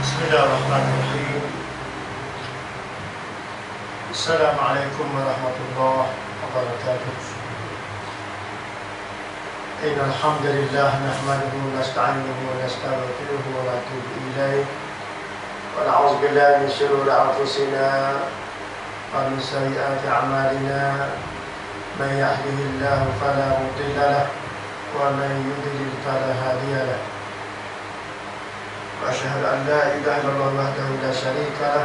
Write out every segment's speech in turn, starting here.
Bismillahirrahmanirrahim. Assalamualaikum warahmatullahi wabarakatuh. Innal hamdalillah nahmaduhu wa nasta'inuhu wa nastaghfiruhu wa natubu ilayh. Wa na'udzu billahi min shururi anfusina wa min sayyiati a'malina. Man yahdihillahu fala mudilla lahu wa man yudlil fala hadiya lahu. وأشهد أن لا إله إلا الله وحده لا شريك له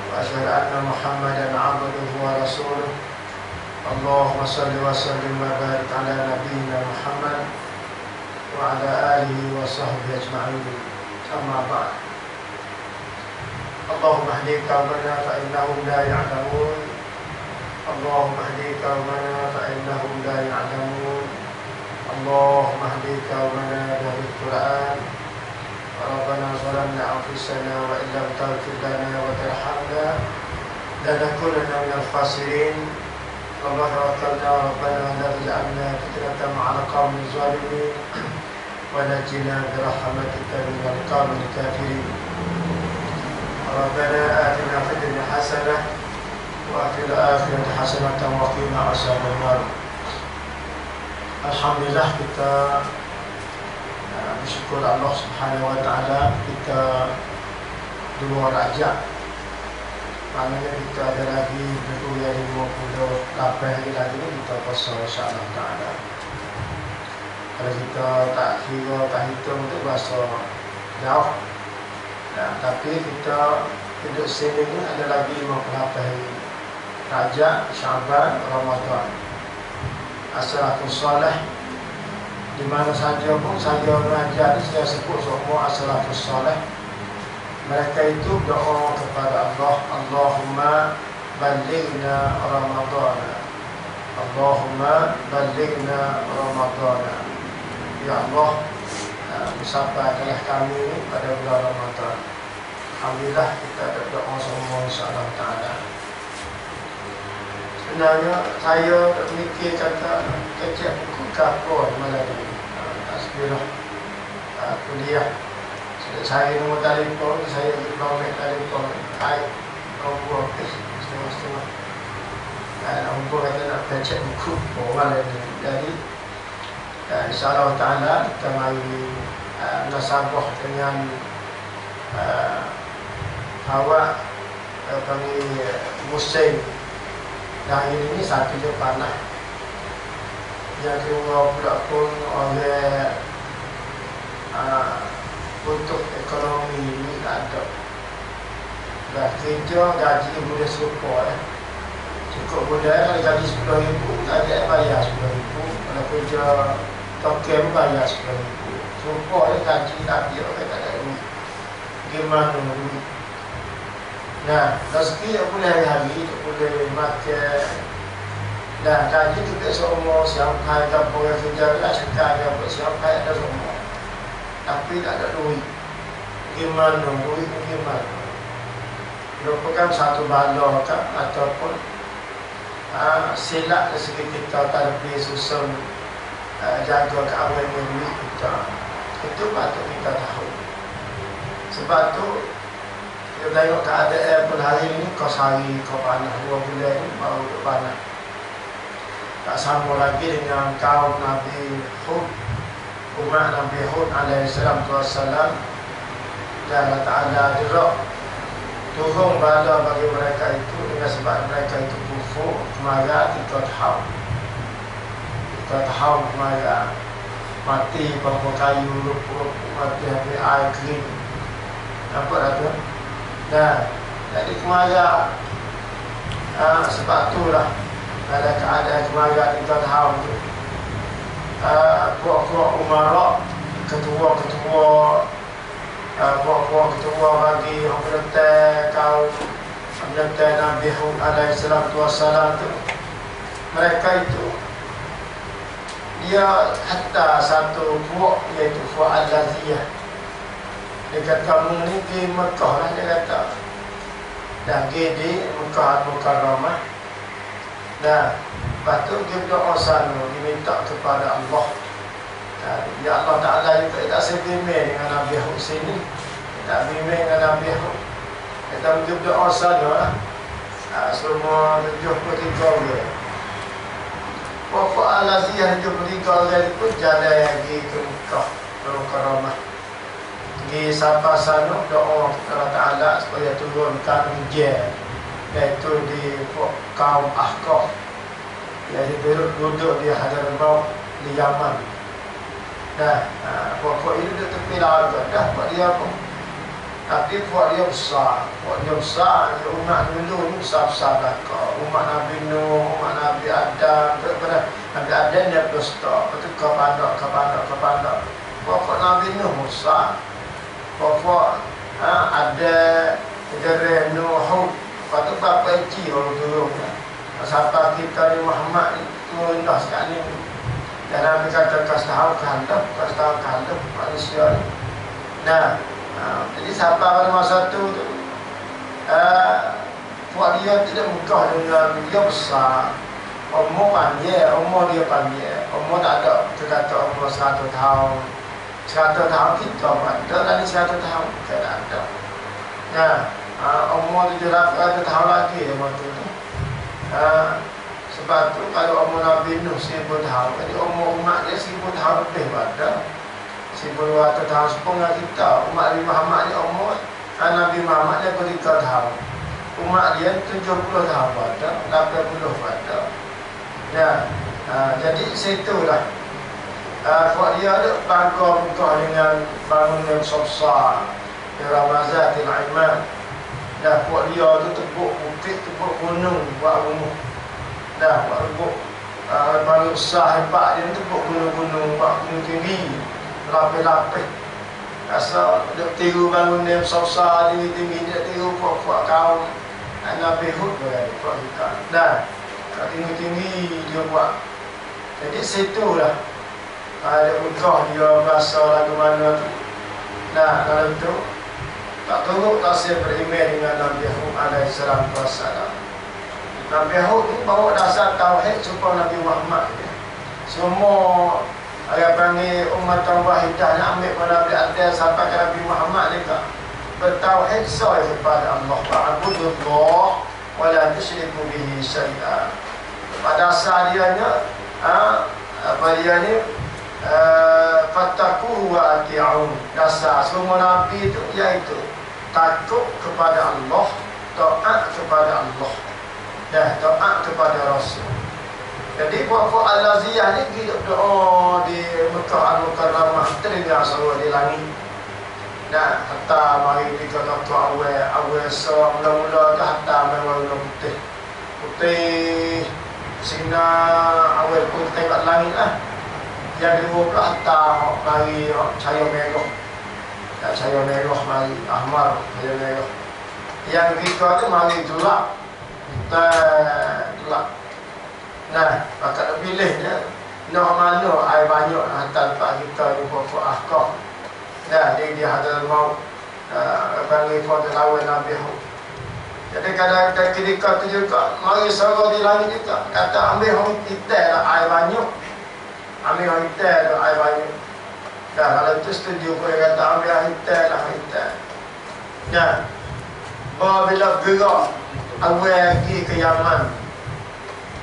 وأشهد أن محمدا عبده ورسوله اللهم صل وسلم وبارك على نبينا محمد وعلى آله وصحبه أجمعين أما بعد اللهم اهد قومنا فإنهم لا يعلمون اللهم اهد قومنا فإنهم لا يعلمون اللهم اهد قومنا بالقرآن ربنا ظلمنا أنفسنا وإن لم تغفر لنا وترحمنا لنكونن من الخاسرين اللهم توكلنا ربنا لا تجعلنا فتنة مع القوم الظالمين ونجنا برحمتك من القوم الكافرين ربنا آتنا في الدنيا حسنة وفي الآخرة حسنة وقنا عذاب النار. Alhamdulillah kita bersyukur Allah Subhanahu wa taala kita 2 Rajab. Maknanya kita ada lagi 58 hari lagi kita puasa insya-Allah taala. Kalau kita tak kira tak hitung untuk puasa jauh. Tapi kita hidup sini ni ada lagi 58 hari. Rajab, Syaban, Ramadan. As-salatu salih di mana saja pun saya mengajar saya sebut semua as-salafus salih. Mereka itu doa kepada Allah, Allahumma ballighna Ramadan. Allahumma ballighna Ramadan. Ya Allah, sampaikanlah kami pada bulan Ramadan. Alhamdulillah kita ada doa semua insya-Allah taala. Sebenarnya saya mikir kata kecil buku kapur malam ni. Asbirah kuliah. Saya nombor telefon, saya nombor telefon. Hai, nombor setengah-setengah. Nombor kata nak kecil buku malam ni. Jadi insya-Allah taala kita mari nasabah dengan awak kami musim. Yang ini satu je panah. Yang kedua pula pun oleh untuk ekonomi ini tak ada. Dah kerja gaji boleh serupa cukup boleh kalau gaji RM10,000 tak ada bayar RM10,000. Kalau kerja token bayar RM10,000. Serupa gaji tapi orang tak ada duit. Gimana duit? Nah, rezeki tak boleh hari-hari, tak boleh makan. Dan gaji juga semua siapa kampung yang kerja lah, sekarang siapa ada semua. Tapi tak ada duit. Gimana duit ni gimana? Merupakan satu bala kan ataupun silap dari segi kita tak lebih susun jaga keamanan duit kita. Itu patut kita tahu. Sebab tu kita tengok keadaan pun hari ini kau sehari kau panah 2 bulan ni baru duk panah. Tak sama lagi dengan kaum Nabi Hud, umat Nabi Hud alaihi salam. Dan Allah Ta'ala dirak turun bala bagi mereka itu dengan sebab mereka itu kufur, kemara kita tahu. Kita tahu kemara mati berapa kayu rup-rup mati habis air kering. Nampak tak tu? Nah, jadi kemara sebab itulah ada keadaan kemara kita tahu tu. Puak-puak umarak, ketua-ketua puak-puak ketua bagi orang penentai kaum penentai Nabi Hud alaihi salam tu, mereka itu dia hatta satu puak iaitu puak Al-Laziyah. Dia kata kamu ni pergi Mekah lah, dia kata dah pergi di Mekah Al-Mukarramah. Dan lepas tu dia berdoa sana, diminta kepada Allah. Ya Allah Ta'ala juga tak sebimai dengan Nabi Hud sini. Tak bimbing dengan Nabi Hud. Kita menjub doa saja lah. Semua 73 orang. Pokok Al-Aziyah 73 orang pun jalan lagi ke Mekah, ke Karamah. Di Sabah sana doa kepada Ta'ala supaya turunkan hujan, iaitu di kaum Ahqaf, iaitu duduk di Hadramaut di Yaman. Dah, pokok ini dia tepi laut dah buat dia pun. Tapi buat dia besar, dia umat dulu ni besar-besar belakang. Umat Nabi Nuh, umat Nabi Adam, Nabi Adam dia besar, betul ke pandak. Pokok Nabi Nuh besar. Pokok ada dari Nuh, lepas tu Bapa Eci orang turun. Siapa kita ni Muhammad ni rendah sekali. Dan Nabi kata kasih tahu manusia ni. Nah, jadi siapa pada masa tu buat dia tidak mudah dengan dia besar. Umur dia panjang. Umur tak ada, kita kata umur 100 tahun. 100 tahun kita ada, dan 100 tahun kita tak ada. Nah, umur 700 tahun lagi umur tu. Sebab tu kalau umur Nabi Nuh 1000 tahun, jadi umur umat dia 1000 tahun lebih pada 1200 tahun sepengah kita. Umat Nabi Muhammad ni umur Nabi Muhammad dia 3 tahun. Umat dia 70 tahun pada, 80 pada. Ya, jadi situlah. Buat dia ada bangga muka dengan bangunan besar di Ramazatil Iman. Dah buat dia tu tebuk bukit, tebuk gunung, buat rumah. Dah buat rumah bangun besar hebat dia tebuk gunung-gunung, buat gunung tinggi, lapis-lapis. Rasa dia tiru bangunan besar-besar, tinggi-tinggi, dia tiru buat kaum Nabi Hud buat kita. Dah tinggi-tinggi dia buat. Jadi situlah ada Mekah dia bahasa lagu mana tu. Nah, kalau tu tak turut tasir beriman dengan Nabi Hud alaihi salam. Nabi Hud ni bawa dasar tauhid supaya Nabi Muhammad ni. Semua ada panggil umat wahidah nak ambil pada Nabi Adam sampai ke Nabi Muhammad ni kan. Bertauhid sahih kepada Allah. Wa'budullah wa la tusyriku bihi syai'an. Pada dasar dia apa dia ni? Fattaku wa ati'un. Dasar semua Nabi itu iaitu takut kepada Allah, taat kepada Allah, dan taat kepada Rasul. Jadi puak-puak Al-Aziyah ni pergi doa di Mekah Al-Mukarramah, terdengar suara di langit. Dan hatta mari kita kata awal so mula-mula tu hatta warna putih. Putih sinar awal pun tengok langit lah. Yang kedua pula hatta mari cahaya merah. Cahaya merah mari ahmar, cahaya merah. Yang ketiga tu mari gelap. Gelap. Nah, maka nak pilihnya nak mana air banyak hantar tempat kita ni pokok Ahqaf. Nah, dia Hadramaut panggil pada lawan Nabi Hud. Jadi kadang-kadang ketika tu juga mari suara di langit juga kata ambil orang kita lah air banyak. Ambil orang kita lah air banyak. Dah kalau tu setuju pun dia kata ambil orang kita lah orang kita. Nah, bila gerak awal pergi ke Yaman.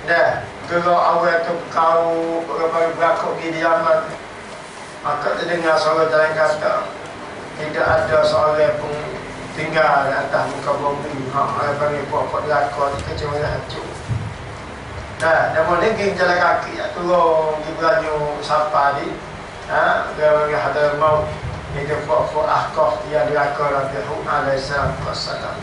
Dah gerak awal tu kau berakuk pergi di Yaman. Maka terdengar suara dalam kata tidak ada seorang pun tinggal di atas muka bumi. Orang panggil puak-puak belakang ni kecuali hancur. Nah, dia boleh pergi jalan kaki turun di Beranyu Sapa ni. Dia panggil Hadramaut. Itu puak-puak Ahqaf yang dirakar Nabi Hud alaihi salam.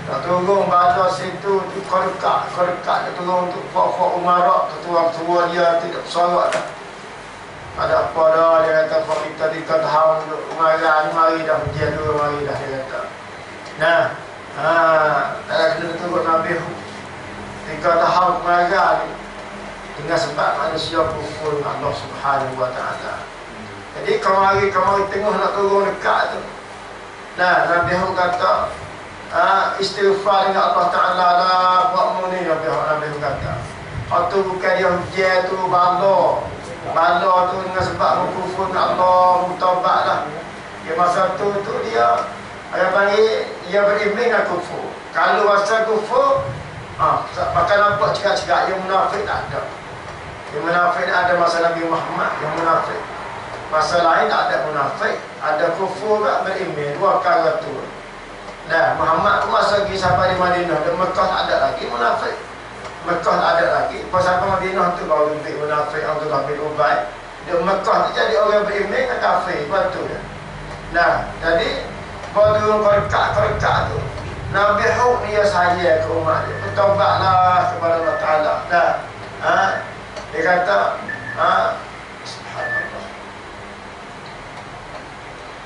Dah turun pada situ tu korkak dia turun tu puak-puak umarak ketua-ketua dia tidak bersorak dah. Ada apa dah dia kata kita 3 tahun umaran mari dah ujian dulu mari dah dia kata. Nah, tak kena turun Nabi Hud 3 tahun umaran ni dengan sebab manusia kufur dengan Allah Subhanahu wa taala. Jadi kemari tengah nak turun dekat tu. Nah, Nabi Hud kata istighfar dengan Allah Ta'ala lah buat muni Nabi Hud kata. Itu bukan dia hujan tu bala tu dengan sebab mengkufur dengan Allah, mutaubat lah. Dia masa tu dia ada panggil dia beriman dengan kufur. Kalau masa kufur, pakai nampak cakap-cakap yang munafik tak ada. Yang munafik ada masa Nabi Muhammad, yang munafik. Masa lain tak ada munafik, ada kufur tak beriman, dua perkara tu. Nah, Muhammad pun masa pergi sampai di Madinah, dan Mekah tak ada lagi munafik. Mekah tak ada lagi. Pas sampai Madinah tu baru lebih munafik Abdullah bin Ubay. Di Mekah tu jadi orang beriman dengan kafir, lepas tu dia. Nah, jadi baru korkat tu Nabi Hud dia saya ke umat dia, bertaubatlah kepada Allah Ta'ala. Nah, dia kata subhanallah.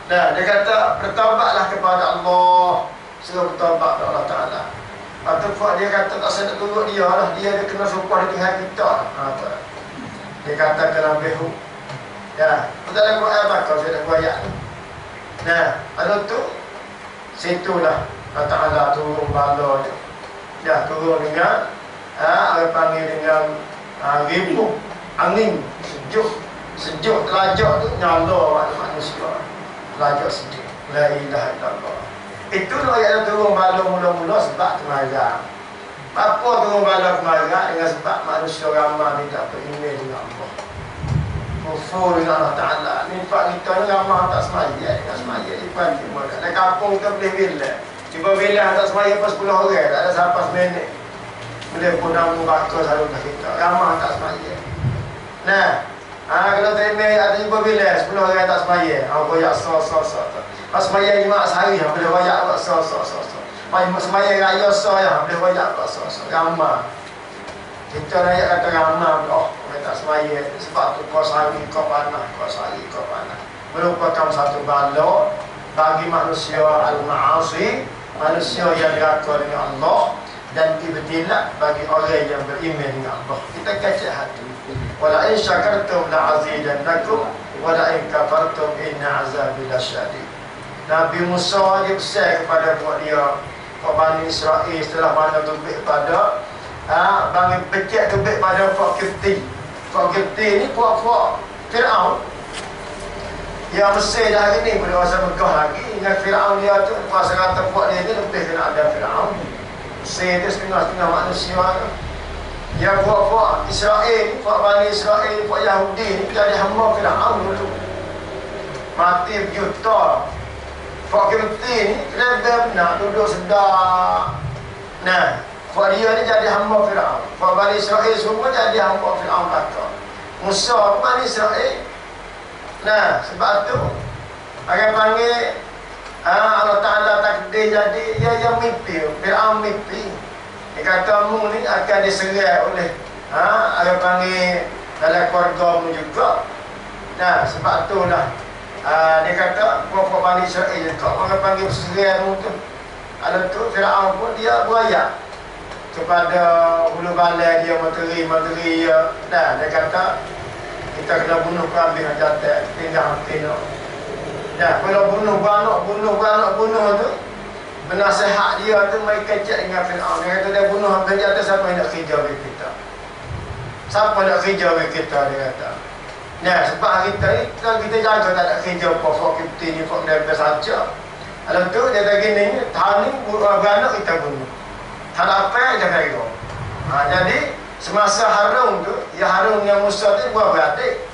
Nah, dia kata bertaubatlah kepada Allah, suruh bertaubat kepada Allah Ta'ala. Lepas dia kata tak saya nak tunggu dia lah, dia kena sumpah di Tuhan kita. Dia kata ke Nabi Hud, ya, dalam Quran bakal saya nak buat tu. Nah, ada tu situlah Allah Ta'ala turun bala dia. Dia turun dengan apa panggil dengan ribu angin sejuk telajak tu nyala manusia. Telajak sejuk. La ilaha illallah. Itu lah yang turun bala mula-mula sebab kemahiran. Apa turun bala kemahiran? Dengan sebab manusia ramai tidak beriman dengan Allah, kufur dengan Allah Ta'ala. Nifak kita ni ramah tak semaya. Tak semaya di pagi pun. Dalam kampung kita boleh bilang. Cuba bilang tak semaya pas 10 orang. Tak ada sampai seminit. Boleh pun nak membakar selalu dah kita. Ramah tak semaya. Nah, kalau terima ada cuba bilang 10 orang tak semaya. Koyak so. Pas semaya jemaah sehari, boleh koyak so. Pas semaya raya so, boleh koyak so. Ramah. Kita rakyat kata ramah pula. Tak semaya. Sebab tu kau sehari kau panah, merupakan satu bala bagi manusia al-ma'asi, manusia yang diraka dengan Allah, dan ibtilah bagi orang yang beriman dengan Allah. Kita kacau hati. Wala in syakartum la'azidannakum wala in kafartum inna azabi lasyadid. Nabi Musa dia pesan kepada buat dia, Bani Israel setelah mana tubik pada bagi pecah tubik pada Fak Kifti. Fak Kifti ni puak-puak Fir'aun. Yang Mesir dah hari ni pada masa Mekah lagi. Dengan Fir'aun dia tu, masa kata puak dia ni lebih kena ada Fir'aun. Mesir tu setengah-setengah manusia tu. Yang puak-puak Israel, puak Bani Israel, puak Yahudi ni jadi hamba Fir'aun dulu. Mati berjuta. Fak Kifti ni lebih benar, duduk sedar. Nah, Fak dia ni jadi hamba Fir'aun. Fak Bani Israel semua jadi hamba Fir'aun kata. Musa Bani Israel. Nah, sebab tu akan panggil Allah Ta'ala takdir jadi dia yang mimpi. Fir'aun mimpi. Dia kata mu ni akan diserai oleh akan panggil dalam keluarga mu juga. Nah, sebab tu lah dia kata Fak Bani Israel juga akan panggil serai mu tu. Ada tu Fir'aun pun dia berayak kepada hulu balai dia, menteri dia. Nah, dia kata kita kena bunuh kambing jantan, tinggal tino. Nah, kalau bunuh beranak tu, benasihat dia tu mai kecek dengan Fir'aun. Dia kata dia bunuh kambing jantan, siapa yang nak kerja bagi kita? Siapa nak kerja bagi kita, dia kata. Nah, sebab kita ni kalau kita jaga tak ada kerja Fak Kifti ni, Fak dia saja. Lalu tu dia kata gini, tahun ni beranak kita bunuh. Tak apa je kira. Jadi semasa Harun tu, ya Harun yang Musa tu buat beradik.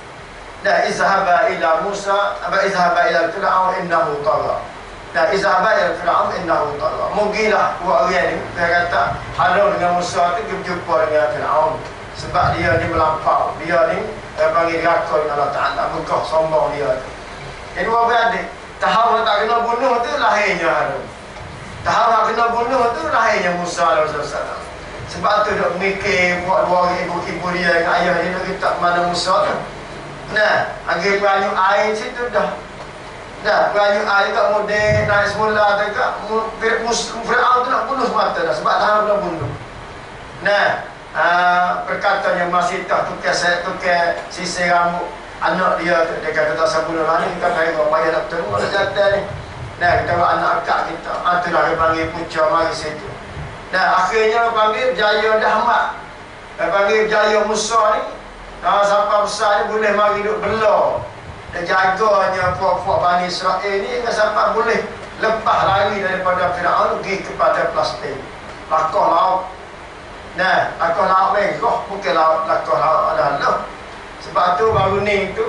Dan izhaba ila Musa, izhaba ila Fir'aun innahu tagha. Dan izhaba ila Fir'aun innahu tagha. Mugilah buat orang ni, dia kata Harun dengan Musa tu berjumpa dengan Fir'aun. Sebab dia ni melampau. Dia ni panggil diraka dengan Allah Ta'ala, megah sombong dia tu. Jadi buat beradik. Tahap tak kena bunuh tu lahirnya Harun. Tahap nak kena bunuh tu lahirnya Musa AS. Sebab tu duk mikir buat dua orang ibu dia dengan ayah dia nak kita mana Musa tu. Nah, agak peranyu air situ dah. Dah, peranyu air tak model naik semula tu kat Fir'aun tu nak bunuh semata dah sebab tahap nak bunuh. Nah, perkataannya masih tak tukar sisir rambut anak dia tu. Dia kata tak sabunuh lah ni, kita kaya payah nak tunggu nak jatuh ni. Nah, kita buat anak akak kita. Itulah dia panggil punca mari situ. Nah, akhirnya panggil berjaya dah amat. Dia panggil berjaya Musa ni. Sampai besar ni boleh mari duduk belah. Dan jaganya puak-puak Bani Israel ni sampai boleh lepas lari daripada Firaun pergi kepada Palestin. Lakah laut. Nah, lakah laut merah bukan lakah laut adalah. Sebab tu baru ni tu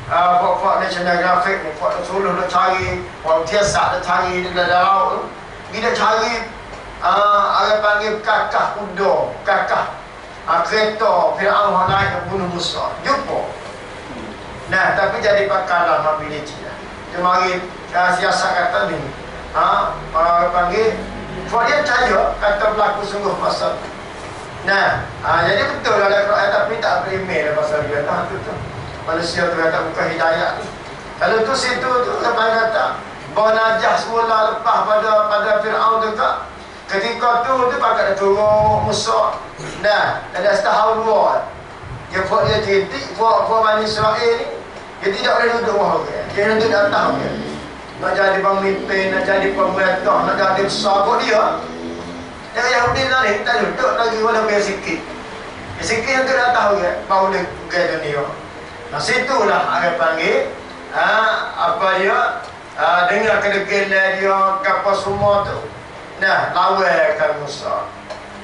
puak-puak National Geographic ni puak Suluh nak cari, puak Tiasak nak cari di dalam laut tu. Dia cari orang panggil kakak kuda, kakak kereta Firaun naik ke bunuh Musa. Jumpa. Nah, tapi jadi pakaran mobility lah. Dia mari siasat kata ni. Panggil dia percaya kata berlaku sungguh pasal. Nah, jadi betul lah Quran tapi tak berimeh pasal dia tu. Manusia tu kata bukan hidayah tu. Kalau tu situ tu lepas kata bahawa najah semula lepas pada Firaun tu kak. Ketika tu pakai turun Musa. Nah, ada setahun dua. Dia buat dia titik buat Bani Israel ni. Dia tidak boleh duduk bawah dia. Dia duduk di atas dia. Nak jadi pemimpin, nak jadi pemerintah, nak jadi besar buat dia. Yang Yahudi ni tak duduk lagi walaupun sikit. Sikit untuk di atas dia. Baru dia ke dunia. Nah situlah orang panggil apa dia dengar kedegilan dia apa semua tu. Nah, lawan Musa.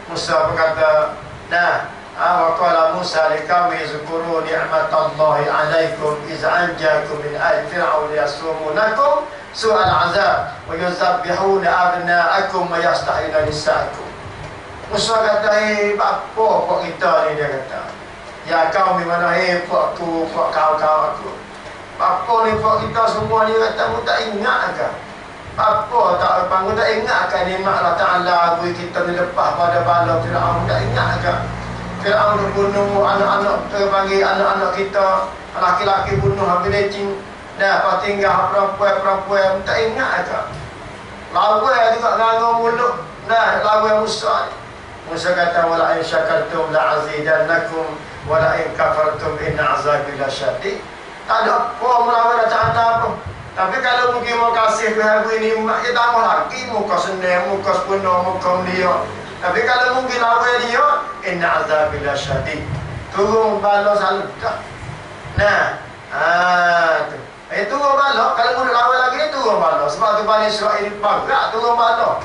Musa berkata, nah, وقال موسى لقومه اذكروا نعمة الله عليكم إذ أنجاكم من آل فرعون يسومونكم سوء العذاب ويذبحون أبناءكم ويستحيون نساءكم. Musa kata, apa kita ni, dia kata. Ya kau mana puak kau aku. Apa ni puak kita semua ni kata, mu tak ingat ke? Apa tak mu tak ingat ke nikmat Allah Ta'ala beri kita ni lepas pada bala Firaun, tak ingat ke? Firaun bunuh anak-anak, panggil anak-anak kita, laki-laki bunuh habis lecing. Dah, lepas tinggal perempuan, tak ingat ke? Lawan juga nganggur mulut. Nah, lawan Musa. Musa kata, wala in syakartum la azidannakum wala in kafartum inna azabi lasyadid. Tak ada apa melawan tak ada apa. Tapi kalau mungkin mau kasih Tuhan ini nikmat, dia tambah lagi muka senang, muka sepenuh, muka dia. Tapi kalau mungkin lawan dia, inna azabi lasyadid. Turun bala selalu dah. Nah, tu. Turun bala, kalau mau lawan lagi turun bala. Sebab tu Bani Israel bergerak turun bala.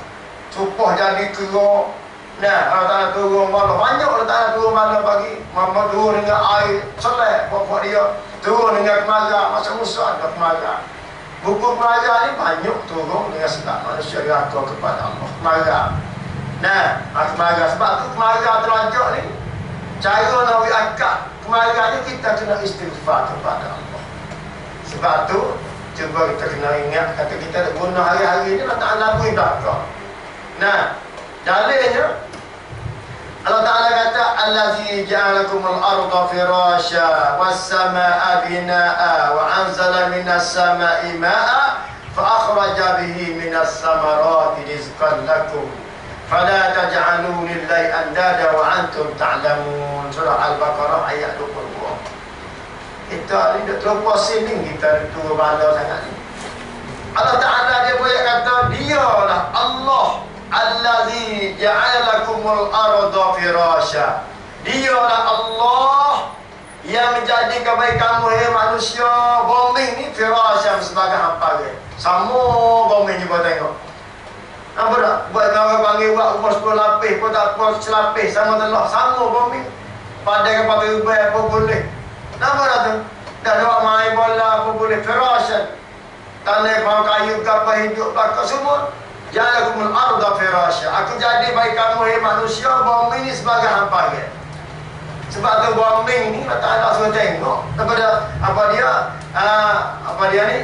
Supah jadi kera. Nah, kalau tak nak turun bala, banyak kalau tak nak turun bala bagi. Mama turun dengan air selek buat dia. Turun dengan kemara, masa Musa ada kemara. Buku kemara ni banyak turun dengan sebab manusia diraka kepada Allah. Kemara. Nah, kemara. Sebab tu kemara terlanjur ni, cara nak akad kemara ni kita kena istighfar kepada Allah. Sebab tu, cuba kita kena ingat, kata kita nak guna hari-hari ni, Allah Ta'ala beri belakang. Nah, dalilnya Allah Ta'ala kata allazi ja'alakumul arda firasya was samaa'a binaa'a wa anzala minas samaa'i maa'a fa akhraja bihi minas samarati rizqan lakum fala taj'alu lillahi andada wa antum ta'lamun. Surah Al-Baqarah ayat 22. Kita ni dah terlupa sini kita turun bala sangat ni. Allah Ta'ala dia boleh kata dialah Allah allazi ja'alakumul arda firasya. Dialah Allah yang menjadikan bagi kamu manusia bumi ni firasya sebagai hamparan. Sama bumi ni buat tengok. Nampak tak? Buat orang panggil buat umur 10 lapis pun tak puas selapis sama telah sama bumi. Padai kepada ubah apa boleh. Nampak tak tu? Dah ada main bola apa boleh firasya. Tanah bawah kayu kapal hidup belakang semua. Ja'alakumul arda firasya. Aku jadi bagi kamu manusia bumi ni sebagai hamparan. Sebab tu bumi ni tak ada suruh tengok kepada apa dia ni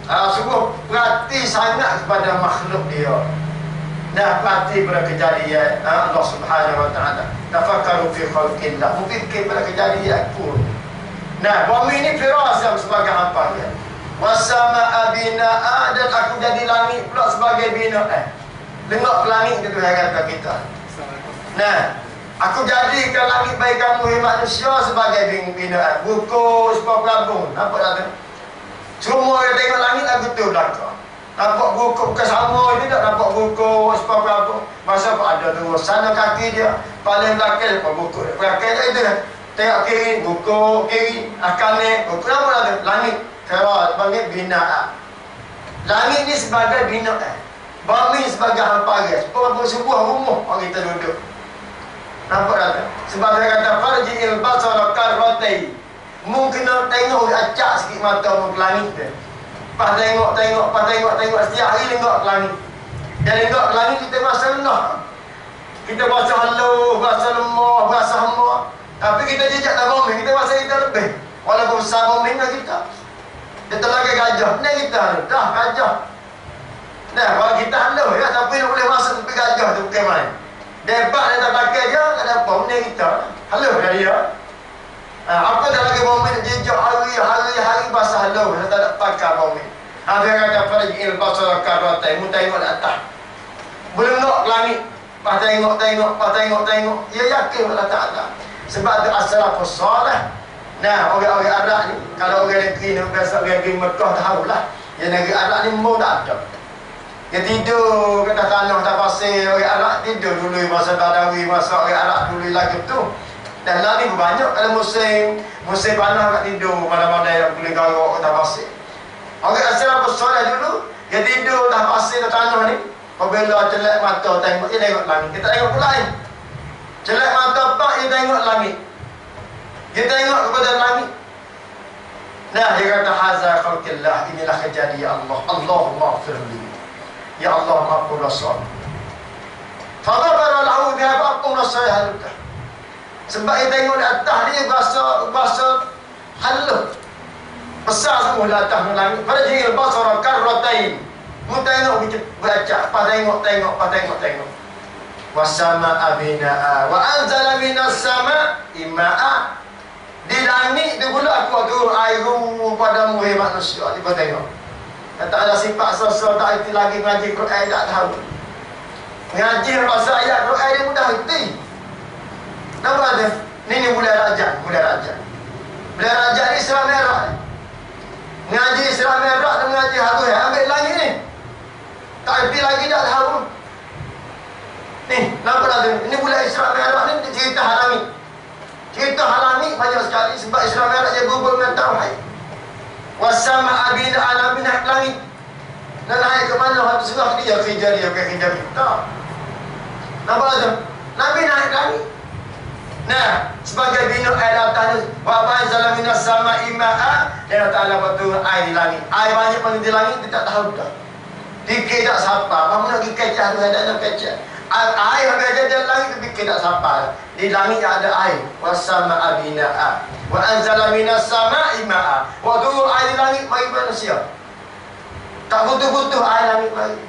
sungguh perhati sangat kepada makhluk dia. Dah perhati pada kejadian Allah Subhanahu wa Ta'ala. Tafakkaru fi khalqillah. Fikir pada kejadian pun. Nah, bumi ni firasya sebagai hamparan. Wasama'a binaa'a, dan aku jadi langit pula sebagai binaan. Tengok langit itu yang kata kita. Nah, aku jadikan langit bagi kamu manusia sebagai binaan. Buku sebuah pelabung. Nampak tak tu? Semua yang tengok langit aku tu belakang. Nampak buku bukan sama ini tak? Nampak buku sebuah pelabung. Masa apa ada tu? Sana kaki dia. Paling belakang apa buku dia. Belakang dia itu kan. Tengok kiri, buku kiri. Kanan, buku. Nampak tak tu? Langit. Kalau panggil binaan. Langit ni sebagai binaan. Bumi sebagai hampa guys. Sebuah rumah orang kita duduk. Nampak tak? Sebab dia kata farji'il basara karratai. Mungkin nak tengok acak sikit mata mu ke langit dia. Pas tengok setiap hari tengok ke langit. Dan tengok ke langit kita rasa rendah. Kita rasa haluh, rasa lemah, rasa hamba. Tapi kita jejak tak bumi, kita rasa kita lebih. Walaupun besar bumi dengan kita. Kita lagi gajah. Ni kita dah gajah. Nah, kalau kita haluh ya, tapi nak boleh masuk tepi gajah tu bukan main. Debat dia tak pakai je, tak ada apa. Ni kita haluh dah dia. Apa dah lagi bumi nak jejak hari basah haluh. Dia tak ada pakai bumi. Dia kata farji'il basara karratai. Mu tengok ke atas. Belum nak langit. Pas tengok. Ya yakin Allah Ta'ala. Sebab tu as-salafus salih. Nah, orang-orang Arab ni, kalau orang negeri ni, biasa orang negeri Mekah tahulah. Yang negeri Arab ni mau tak ada. Dia tidur kat tanah, atas pasir. Orang Arab tidur dulu masa Badawi, masa orang Arab dulu lagi tu. Dan lah ni banyak kalau musim panas kat tidur, malam-malam yang boleh garuk atas pasir. Orang as-salafus salih dulu, dia tidur atas pasir, atas tanah ni. Apabila celak mata tengok, dia tengok langit. Kita tengok pula ni. Celak mata pak, dia tengok langit. Dia tengok kepada langit. Nah, dia kata haza khalqillah, inilah kejadian Allah. Allahumma ighfirli. Ya Allah, maafkan dosa. Faghfara lahu biha apa dosa yang haluh. Sebab dia tengok di atas ni bahasa haluh. Besar semua di atas langit. Farji'il basara karratain. Mu tengok baca, pas tengok. Wasama'a bina'a wa anzala minas sama'i ma'a. Di langit dia pula aku turun air pada muhir manusia. Dia tengok. Kata ada sifat sosial tak erti lagi ngaji Quran tak tahu. Ngaji bahasa ayat Quran dia mudah erti. Nampak ada? Ni bulan Rajab. Bulan Rajab ni Isra Merah. Ngaji Isra Merah dan ngaji Hadus ambil langit ni. Tak erti lagi tak tahu. Ni, nampak tak? Ini bulan Isra Merah ni cerita halami. Cerita halami banyak sekali sebab Isra Merah dia berhubung dengan tauhid. Wasama'a bina'a bina'a langit. Dan naik ke mana? Hati surah dia khijari kita. Nampak tak? Nabi naik langit. Nah, sebagai bina air atas wa ba'anzala minas sama'i ma'a. Dia Ta'ala waktu air di langit. Air banyak paling di langit dia tak tahu dah. Fikir tak siapa. Kamu nak pergi kecah tu, ada nak kecah. Air habis ada langit tu fikir tak siapa. Di langit ada air. Wasama'a bina'a. Wa anzala minas sama'i ma'a. Waktu air di langit bagi manusia. Tak butuh-butuh air langit bagi.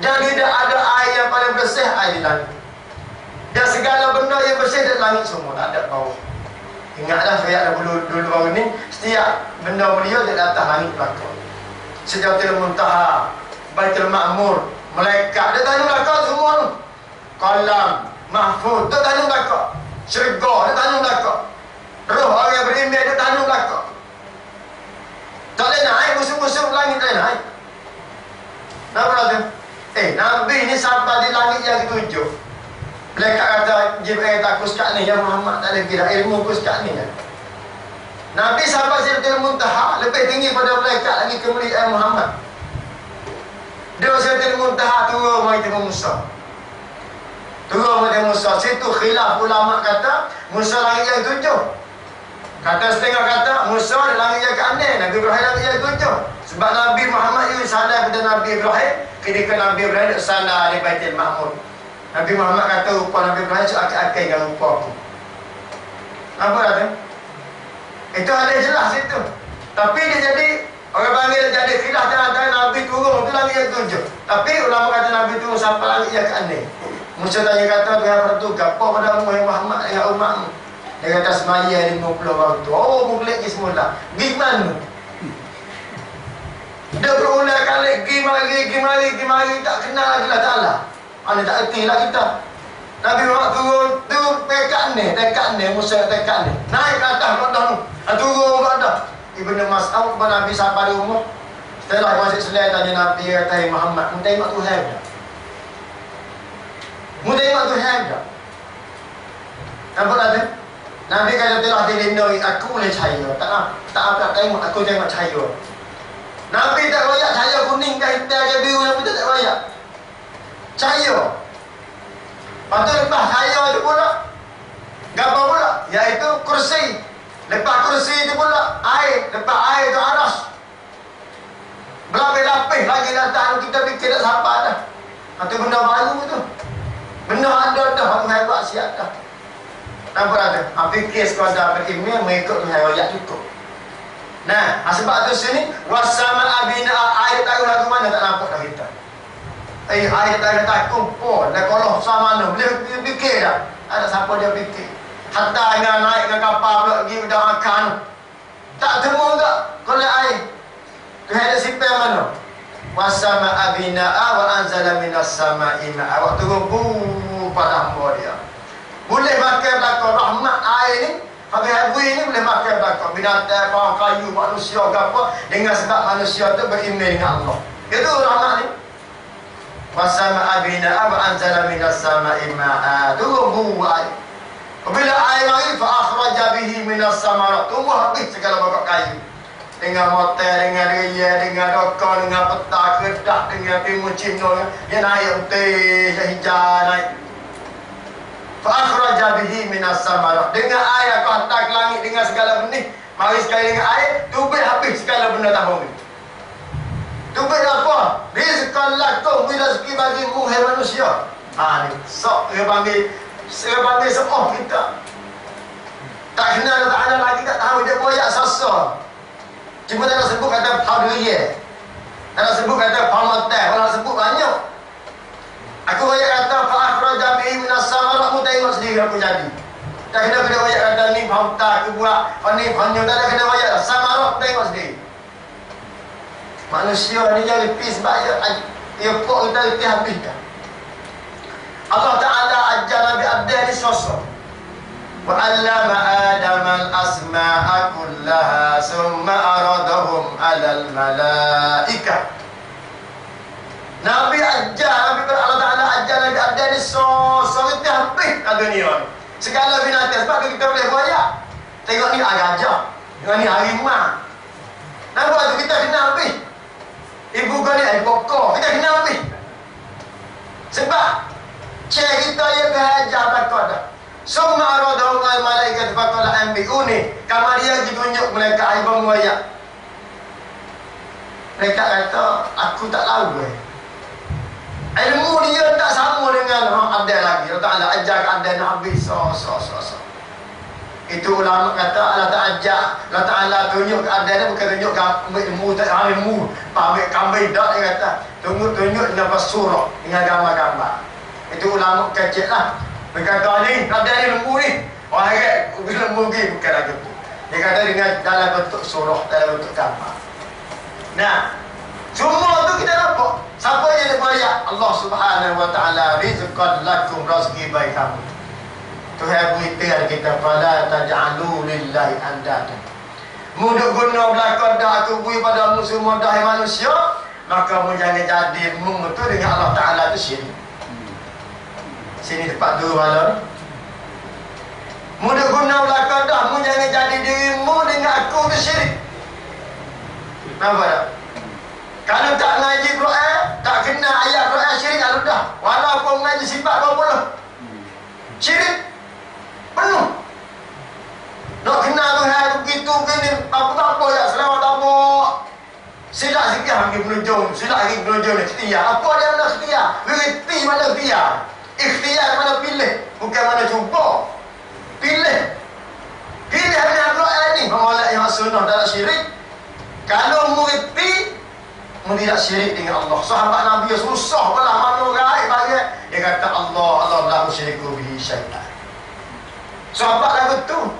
Dan tidak ada air yang paling bersih air di langit. Dan segala benda yang bersih di langit semua. Tak ada bawah. Ingatlah saya ada dulu baru ni. Setiap benda mulia di atas langit belakang. Sidratul Muntaha, Baitul Ma'mur, malaikat dia tanya belakang semua tu. Qalam, mahfuz, dia tanya belakang. Syurga, dia tanya belakang. Roh orang yang beriman, dia tanya belakang. Tak boleh naik, musuh-musuh langit tak boleh naik. Nampak tu? Nabi ni sampai di langit yang ketujuh. Malaikat kata, Jibril kata, aku sekat ni, ya Muhammad tak ada kira ilmu aku sekat ni. Nabi sampai Sidratul Muntaha, lebih tinggi pada malaikat lagi kemuliaan Muhammad. Dia Sidratul Muntaha turun mai tengok Musa. Situ khilaf ulama kata Musa langit yang tujuh. Kata setengah kata Musa langit yang ke-6, Nabi Ibrahim langit yang tujuh. Sebab Nabi Muhammad itu sadar pada Nabi Ibrahim ketika Nabi Ibrahim sadar di Baitul Ma'mur. Nabi Muhammad kata rupa Nabi Ibrahim seakan-akan dengan rupa aku. Apa kata? Itu ada jelas itu. Tapi dia jadi orang panggil jadi khilaf antara Nabi turun itu langit yang tujuh. Tapi ulama kata Nabi turun sampai langit yang ke-6. Musa tanya kata dengan pertugas, apa pada Muhammad dengan umatmu? Dia kata semaya 50 waktu. Oh, mungkin lagi semula. Pergi mana? Dia berulang kali, pergi mari, tak kenal lagi lah Ta'ala. Ini tak erti lah kita. Nabi Muhammad turun tekat ni, Musa tekat ni. Naik ke atas kodoh ni. Turun kodoh. Ibnu Mas'ud pun Nabi sampai di rumah. Setelah masuk selai tanya Nabi, kata Muhammad, mu tengok Tuhan tak? Mu tengok Tuhan tak? Nampak tak tu? Nabi kata telah dilindungi, aku boleh cahaya. Tak apa tengok, aku tengok cahaya. Nabi tak royak cahaya kuning ke hitam ke biru, Nabi tak royak. Cahaya. Lepas tu lepas cahaya itu pula, apa pula? Iaitu kursi. Lepas kursi itu pula air. Lepas air itu aras. Berlapis-lapis lagi datang, kita fikir tak sampai dah. Itu benda baru tu. Benda ada dah, aku hebat siap dah. Nampak ada? Fikir sekadar berilmiah mengikut Tuhan royak cukup. Nah, sebab tu sini wasama abina air tahu lagu mana tak nampak dah kita. Air tak ada kumpul, dah kalau sama mana boleh fikir dah. Ada siapa dia fikir. Hatta dengan naik ke kapal pula pergi udah makan. Tak temu tak kalau air. Tuhan ada simpan mana? Wasama abina'a wa anzala minas sama'i ma'a. Waktu rubu pada hamba dia. Boleh pakai belakang rahmat air ni. Pakai habis ni boleh pakai belakang. Binatang, pohon kayu, manusia ke apa. Dengan sebab manusia tu beriman dengan Allah. Itu rahmat ni. Wasama abina'a wa anzala minas sama'i ma'a. Rubu air. Bila air mari fa'akhraja bihi minas samarat. Tumbuh habis segala pokok kayu. Dengan motel, dengan ria, dengan dokor, dengan peta, kedak, dengan timun cino. Dia naik putih, hijau naik. Fa'akhraja bihi minas samarat. Dengan air aku hantar ke langit dengan segala benih. Mari sekali dengan air, tubik habis segala benda tak bumi. Tubik apa? Rizqan lakum, bila rezeki bagi muhai manusia. Ni sok dia panggil semua kita. Tak kenal tak ada lagi, tak tahu dia boyak sasa. Cuma tak nak sebut kata Padriye. Tak nak sebut kata Palmatai. Orang nak sebut banyak. Aku royak kata fa'akhraja bihi minas samarat, mu tengok sendiri apa jadi. Tak kena royak kata ni Phamta aku buat, ni Phanyo, tak ada kena royak dah. Samarat tengok sendiri. Manusia ni jangan lebih sebab dia pok kita lebih habis dah. Allah Ta'ala ajar Nabi Adam ni sosok. Wa 'allama Adam al-asma'a kullaha summa aradahum 'alal malaikah. Nabi ajar, Allah Ta'ala ajar Nabi Adam ni sosok itu habis kat dunia ni. Segala binatang, sebab tu kita boleh royak. Tengok ni gajah, tengok ni harimau. Nampak tu kita kena habis. Ibu kau ni pokok, kita kena habis. Sebab cik kita yang belajar takut dah. Summa aradahum al-malaikat faqala anbi'uni. Kamar dia ditunjuk mereka ibang royak. Mereka kata, aku tak tahu ilmu dia tak sama dengan Adam lagi. Allah Ta'ala ajar Adam habis. Itu ulama kata Allah Ta'ala tunjuk ke Adam ni bukan tunjuk ilmu tak ilmu. Ambil kambing tak, dia kata. Tunjuk dengan surah, dengan gambar-gambar. Itu ulama kecil lah. Dia kata ni, Adam ni ilmu ni. Orang ingat, ilmu ni bukan lagi tu. Dia kata dengan dalam bentuk surah, dalam bentuk gambar. Nah, semua tu kita nampak. Siapa yang dibayar? Allah Subhanahu Wa Ta'ala. Rizqan lakum, rezeki bagi kamu. Tuhan beritahu kita, fala taj'alu lillahi andada. Mudah guna belakang dah aku beri pada semua dah manusia, maka mu jangan jadi mu tu dengan Allah Ta'ala tu syirik. Sini tempat dua malam. Mudah guna belakang dah, mu jangan jadi dirimu dengan aku tu syirik. Nampak tak? Kalau tak ngaji Quran, tak kena ayat Quran, syirik kalau dah. Walaupun ngaji sifat 20. Syirik penuh. Nak kenal Tuhan begitu gini, apa-apa ya, selawat tabuk. Silap sikit ambil penujung, silap lagi penujung ni, setia. Apa dia mana setia? Berhenti mana setia? Ikhtiar mana pilih, bukan mana cuba. Pilih. Pilih hanya Quran ni, menolak yang sunnah dalam syirik. Kalau mengerti, tidak syirik dengan Allah. Sahabat Nabi susah belah mana gaib bagi. Dia kata Allah la usyriku bihi syai'an. Sahabat dah betul.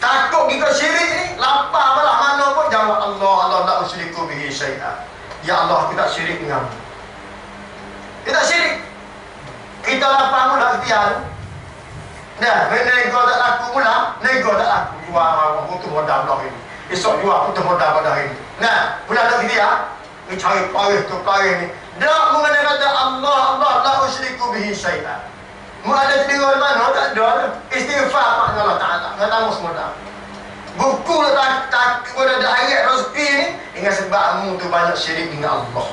Takut kita syirik ni, lapar belah mana pun jawab Allah la usyriku bihi syai'an. Ya Allah, kita syirik denganmu. Kita syirik. Kita lapar mula ikhtiar. Dah, nego tak laku mula, nego tak laku. Jual untuk modal dah ini. Esok jual untuk modal pada hari ini. Nah, mula tak ikhtiar. Ni cari parih tu parih ni. Tak mengenai kata Allah la usyriku bihi syai'an. Mu ada tidur mana? Tak ada. Istighfar mak Allah Ta'ala. Kata mu semua. Buku tak kepada ayat rezeki ni dengan sebab mu tu banyak syirik dengan Allah.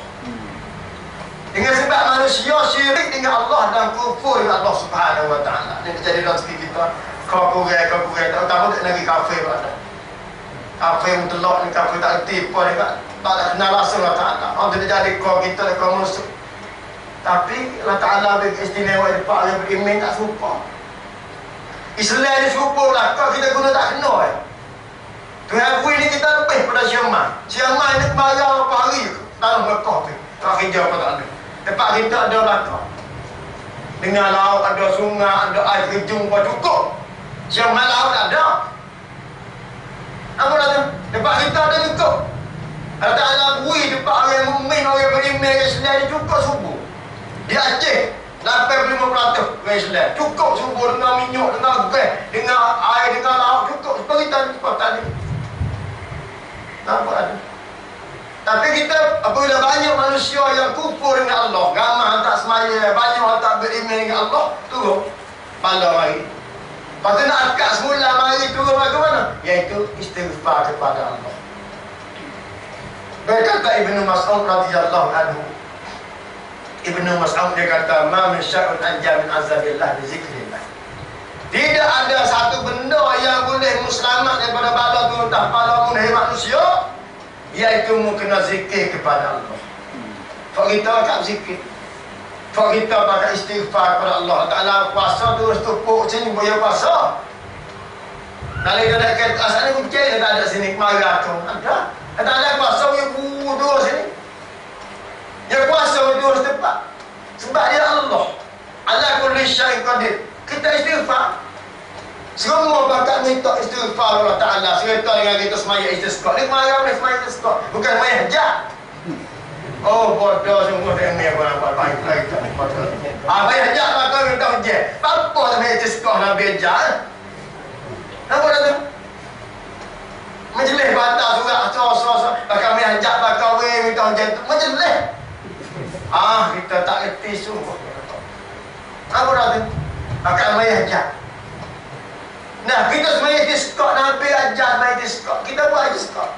Dengan sebab manusia syirik dengan Allah dan kufur dengan Allah Subhanahu Wa Ta'ala. Ini jadi rezeki kita. Kau kurang. Tahu tak lagi kafir pada. Kafir mutlak ni, kafir tak erti apa ni, tak ada kenal langsung Allah Ta'ala. Allah tidak jadi kau kita, kau musuh. Tapi Allah Ta'ala bagi istimewa di depan yang beriman tak serupa. Islam ni serupa lah, kau kita guna tak kena. Tuhan Bui ni kita lebih pada Syiamai. Syiamai ni bayar berapa hari dalam Mekah tu. Tak kerja apa tak ada. Tempat kita ada belakang. Dengan laut, ada sungai, ada air terjun pun cukup. Syiamai laut tak ada. Apa dah tu? Tempat kita ada cukup. Allah Ta'ala bui tempat orang mukmin, orang beriman Islam ni cukup subuh. Di Aceh 85% orang Islam. Cukup subuh dengan minyak, dengan gas, dengan air, dengan laut. Cukup seperti tadi. Nampak ada. Tapi kita apabila banyak manusia yang kufur dengan Allah, ramai tak semaya, banyak tak beriman dengan Allah, turun pala mari. Lepas tu nak akad semula mari turun bagaimana? Iaitu istighfar kepada Allah. Berkata Ibnu Mas'ud radhiyallahu anhu. Ibnu Mas'ud dia kata, "Ma min syai'in anja min azabillah bi zikrillah." Tidak ada satu benda yang boleh muslimat daripada bala tu entah bala munah manusia, iaitu mu kena zikir kepada Allah. Fak kita kat zikir. Fak kita pakai istighfar kepada Allah Ta'ala. Puasa terus tupuk sini boleh puasa. Kalau dia nak kata asal ni hujan tak ada sini kemarah tu. Ada. Tak ada puasa dia dua sini. Dia puasa dua tempat. Sebab dia Allah. Ala kulli syai'in qadir. Kita istighfar. Semua bakat minta istighfar Allah Ta'ala. Serta dengan kita semaya istisqa. Dia marah boleh semaya istisqa. Bukan semaya hajat. Oh bodoh semua remeh apa baik-baik tak bodoh. Bayar hajat maka minta hujan. Apa semaya istisqa nak bejar? Nampak tak tu? Majlis batal surat so. Bakal mai hajat bakal we minta hujan tu. Majlis. Kita tak erti sungguh. Apa dah tu? Akan maya hajat. Nah, kita semuanya istisqa, Nabi ajar baik istisqa. Kita buat istisqa.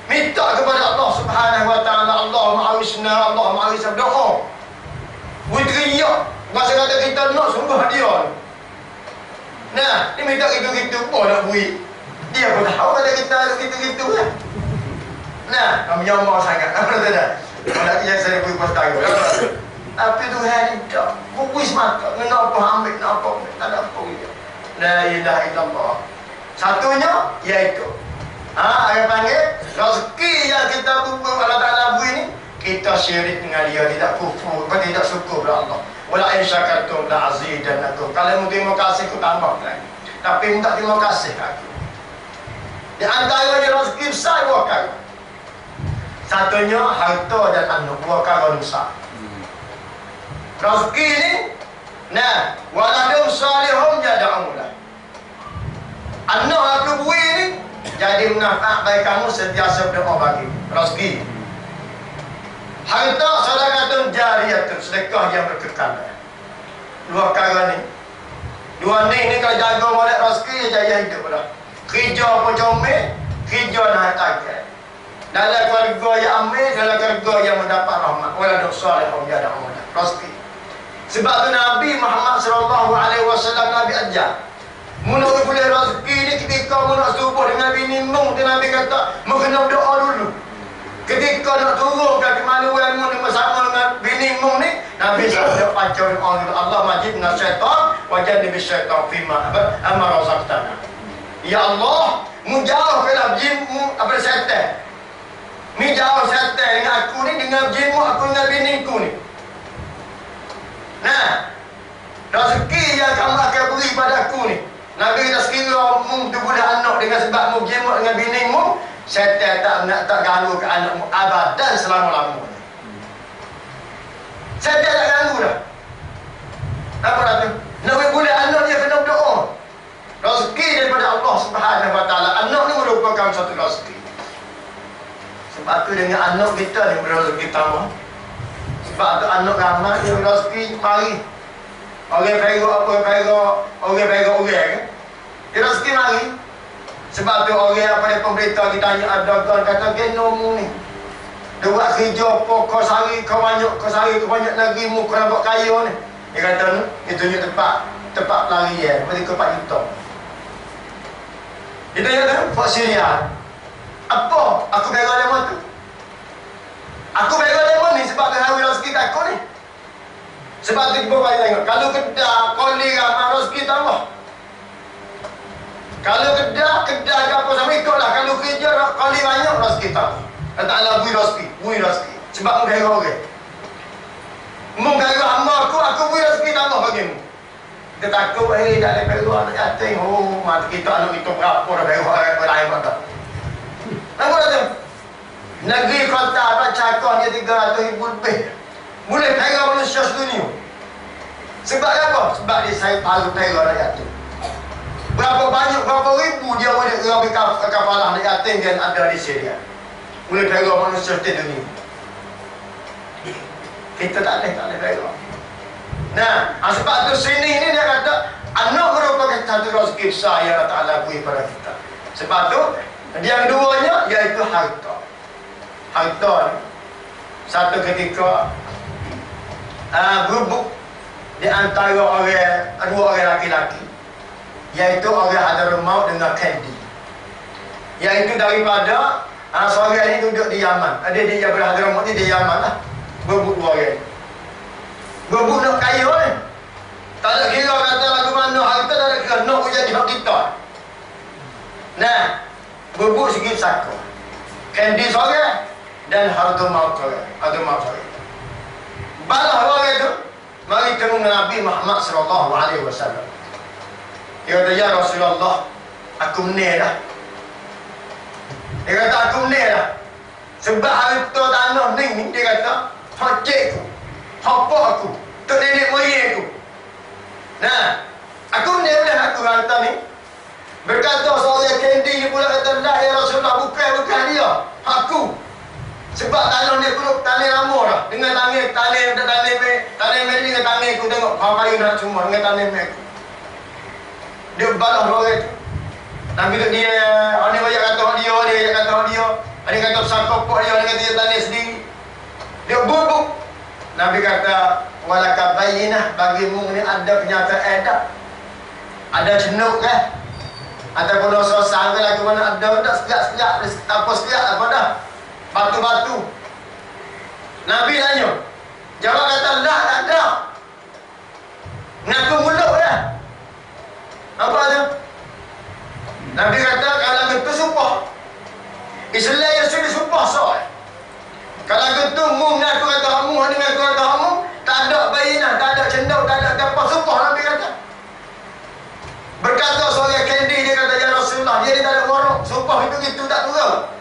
Minta kepada Allah Subhanahu Wa Ta'ala, Allahumma awisna, Allahumma awisna, doa. Witriyak. Masa kata kita nak sungguh dia. Nah, ni minta gitu-gitu pun nak bui. Dia pun tahu kata kita gitu-gitu lah. Nah, kami nyamak sangat. Apa tak? Kalau yang saya bui pas tahu. Tapi Tuhan ni tak buis mata. Nak apa ambil, nak apa ambil. Tak ada apa dia. La ilaha illallah. Satunya iaitu ayat panggil rezeki yang kita bubuh Allah Ta'ala beri ni, kita syirik dengan dia, tidak kufur, tidak syukur kepada Allah. Wala in syakartum la azidannakum. Kalau mu terima kasih ku tambah lagi. Tapi mu tak terima kasih aku. Di antaranya rezeki besar dua kali. Satunya harta dan anak, dua kali besar. Rezeki ni, nah, waladum salihum jada'ulah. Anak aku bui ni jadi menafak bagi kamu sentiasa berdoa bagi rezeki. Harta sedekah jariyatun, sedekah yang berkekal. Dua perkara ni. Dua ni kalau jaga molek rezeki jaya hidup dah. Kerja pun comel, kerja nak target. Dalam keluarga yang amil, dalam keluarga yang mendapat rahmat. Waladum salihum jada'ulah. Rezeki. Sebab tu Nabi Muhammad SAW Nabi ajar. Mula boleh rezeki ni ketika mu nak subuh dengan bini mu, Nabi kata, mu kena berdoa dulu. Ketika nak turun ke mana mu bersama dengan bini mu ni, Nabi SAW baca doa dulu. Allah majibna syaitan wa jannibi syaitan fima amara razaqtana. Ya Allah, mu jauhkanlah jinmu apa syaitan. Mi jauh syaitan dengan aku ni, dengan jinmu, aku dengan biniku ni. Nah, rezeki yang kamu akan beri pada aku ni, Nabi kata sekiranya mu tu boleh anak dengan sebab mu jemuk dengan binimu, syaitan tak ganggu ke anakmu abadan selama-lamanya. Syaitan tak ganggu dah. Apa dah tu? Nabi boleh anak dia kena berdoa. Rezeki daripada Allah Subhanahu Wa Ta'ala. Anak ni merupakan satu rezeki. Sebab tu dengan anak kita ni berrezeki tambah. Sebab tu anak ramai dia rezeki mari. Orang perak apa, orang perak kan? Dia rezeki mari. Sebab tu orang apa dia pemerintah kita tanya ada kan kata genomu ni. Dia buat kerja apa kau sari kau banyak negeri mu kau nak buat kaya ni. Dia kata ni, dia tunjuk tempat pelarian, berarti kau 4 juta. Dia tanya kan, buat Syria. Apa? Aku bela lemon tu. Aku bela lemon ni sebab dia hari rezeki tak aku ni. Sebab tu kita boleh tengok, kalau Kedah, Koli, ramai rezeki tambah. Kalau Kedah ke apa sama ikutlah. Kalau kerja Koli banyak rezeki tambah. Taklah bui rezeki. Sebab mu kira orang. Mu kira hamba aku bui rezeki tambah bagimu. Dia takut, tak ada perlu anak yatim. Oh, mata kita anak kita berapa dah perlu orang lain kata. Nampak tak tu? Negeri kota apa cakap dia 300,000 lebih. Boleh kira manusia sedunia. Sebab apa? Sebab dia saya palu kira rakyat tu. Berapa banyak, berapa ribu dia boleh ambil kafalah anak yatim yang ada di Syria. Boleh kira manusia di dunia. Kita tak boleh kira. Nah, sebab tu sini ni dia kata anak merupakan satu rezeki besar yang Allah Ta'ala beri pada kita. Sebab tu yang keduanya iaitu harta. Harta ni satu ketika berubuk di antara dua orang laki-laki, iaitu orang Hadramaut dengan Kandi. Iaitu daripada seorang ini duduk di Yaman. Ada dia Hadramaut ni di Yaman lah. Berubuk dua orang. Berubuk nak kaya ni. Tak ada kira kata lagu mana harta, tak ada kira nak jadi hak kita. Nah, berubuk segi saka. Kandi seorang dan Hadramaut seorang. Balah orang itu mari temu Nabi Muhammad sallallahu alaihi wasallam. Dia kata, ya Rasulullah, aku menir dah. Dia kata, aku menir dah. Sebab harta tanah ni, dia kata, hak cikku, hak pak aku, tok nenek moyang aku. Nah, aku menir dah aku harta ni. Berkata seorang Kandi ni pula kata, dah ya Rasulullah, bukan dia, aku. Sebab tanah ni perlu tanah lama dah. Dengan tanah merah dengan tanah aku tengok pakai nak semua dengan tanah merah aku. Dia balas orang itu. Nabi tu dia, ada banyak kata dia kata dia. Ada kata sangkap dia, ada kata dia tanah sendiri. Dia bubuk. Nabi kata, walaka bayyinah, bagimu ni ada kenyataan dah. Ada cenuk kan? Ataupun dosa sangka lagi mana ada sekejap apa dah. Batu-batu. Nabi tanya. Jawab kata, tak ada. Ngaku mulut dah. Apa tu? Nabi kata, kalau gitu sumpah. Islam yang sudah sumpah soal. Kalau gitu, mu ngaku kata kamu, ni ngaku kata kamu, tak ada bayinah, tak ada cendau, tak ada apa, sumpah Nabi kata. Berkata seorang Kandi, dia kata, ya Rasulullah, dia tak ada warok. Sumpah itu gitu, tak turun.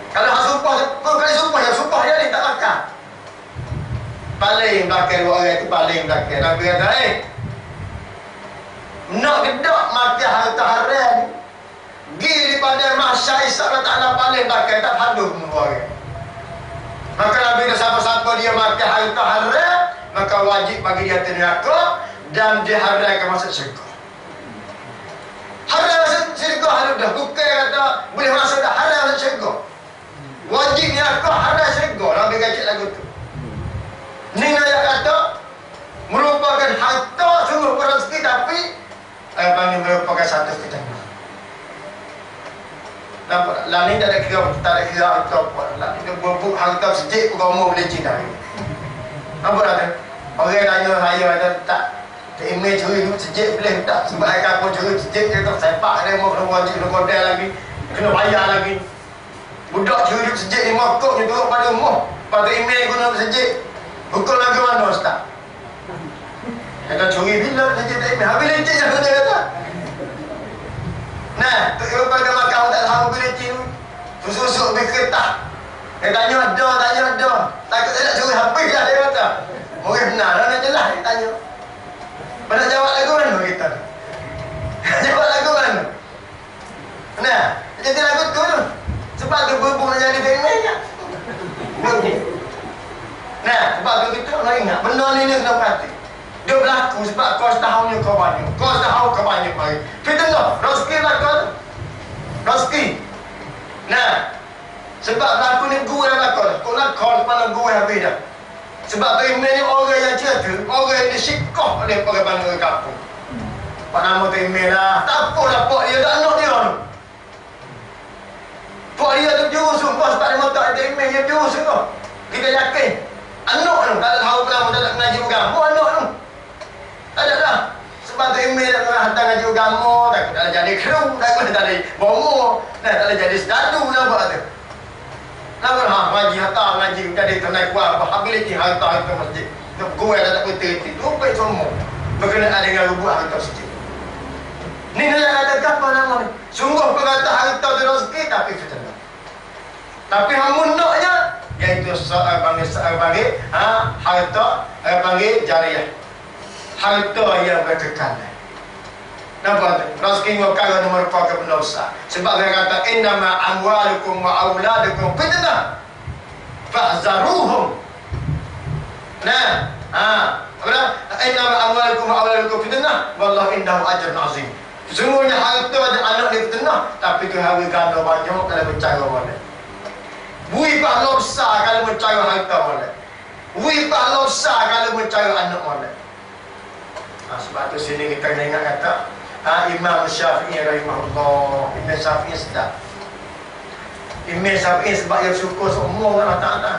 Kalau sumpah, kau kali sumpah, ya sumpah dia ni tak makan. Paling belakang orang itu paling belakang. Nabi kata, nak gedak mati harta haram ni. Gi daripada mahsyar Isa Allah paling belakang, tak haduh pun orang. Maka Nabi kata, siapa-siapa dia mati harta haram, maka wajib bagi dia neraka dan diharamkan masuk syurga. Haram masuk syurga, haram dah. Bukan kata boleh masuk dah, haram masuk syurga. Wajibnya aku ada syurga. Nabi kata lagu tu. Ni ayat kata merupakan harta sungguh rezeki, tapi merupakan satu ketenangan. Nampak? Lah ni tak ada kira harta apa. Lah ni berbuk harta sedikit pun kamu boleh cinta. Nampak tak? Orang tanya saya tak email curi duit sedikit boleh tak? Sebab aku curi sedikit, dia kata sepak dia mau kena wajib, kena kodel lagi, kena bayar lagi. Budak curi sejik 5 kok ni turut pada rumah. Pada email guna sejik. Hukum lagi mana Ustaz? Kata curi bila sejik tak email. Habis lecik je dia kata. Nah, tu pada makan tak tahu habis lecik tu. Susuk-susuk pergi kertas. Dia tanya ada. Takut tak nak curi habis lah dia kata. Orang benar lah nak jelas dia tanya. Mana jawab lagu mana kita? Jawab lagu mana? Nah, jadi lagu tu tu. Sebab tu berbuk nak jadi pemainnya. Nah, sebab tu kita nak ingat benda ni kena perhati. berlaku sebab kau setahunnya kau banyak. Kau setahun kau banyak mari. Fitnah, rezeki berlaku. Rezeki. Nah, sebab berlaku ni gue yang berlaku. Kau nak kau mana gue habis dah. Sebab tu email ni orang yang cerita, orang yang disyikoh oleh orang bangga kampung. Pak nama tu email lah. Tak apa lah pak dia, tak nak dia tu. Pak dia tu jurus tu, sebab dia mahu tak ada email, dia jurus tu. Kita yakin. Anak tu, tak ada tahu kenapa tak nak mengaji agama, anak tu. Tak ada lah. Sebab tu email tak nak hantar ngaji agama, tak ada jadi kru, tak ada bomo, tak ada jadi sedadu lah buat tu. Nama ngaji hantar ngaji jadi naik kuat, habiliti hantar itu masjid. Tu gue tak betul itu, lupa semua. Berkenaan dengan rubuh harta masjid. Ni nak kata apa nama ni? Sungguh perkata harta tu rezeki tapi fitnah. Tapi hamunaknya iaitu panggil harta panggil jariah. Harta yang berkekal. Nampak tu? Rezeki perkara nomor kau benda besar. Sebab dia kata innama amwalukum wa auladukum fitnah. Fahzaruhum. Nah, apa? Innama amwalukum wa auladukum fitnah wallahu indahu ajrun azim. Sesungguhnya harta dan anak ni fitnah, tapi Tuhan beri ganda banyak kalau bercara boleh. Beri pahala besar kalau bercara harta boleh. Beri pahala besar kalau bercara anak boleh. Sebab tu sini kita kena ingat kata Imam Syafi'i rahimahullah. Imam Syafi'i sedap. Imam Syafi'i sebab dia syukur semua Allah Ta'ala.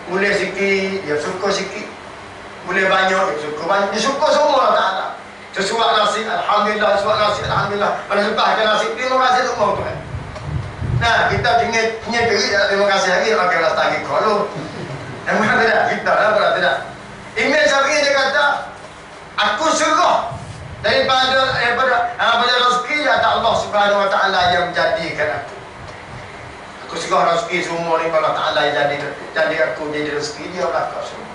Boleh sikit, dia syukur sikit. Boleh banyak, dia syukur banyak. Dia syukur semua Allah Ta'ala. Sesuai nasib, alhamdulillah, sesuai nasib, alhamdulillah. Pada sebabkan nasib, terima kasih untuk Allah Tuhan. Nah, kita punya terik, terima kasih lagi, pakai belas tangi kalau. Yang mana tidak? Kita lah, berat tidak. Imam Syafi'i dia kata, aku suruh daripada rezeki kata Allah Subhanahu Wa Taala yang menjadikan aku. Aku suruh rezeki semua ni Allah Taala yang jadi aku jadi rezeki dia belakang semua.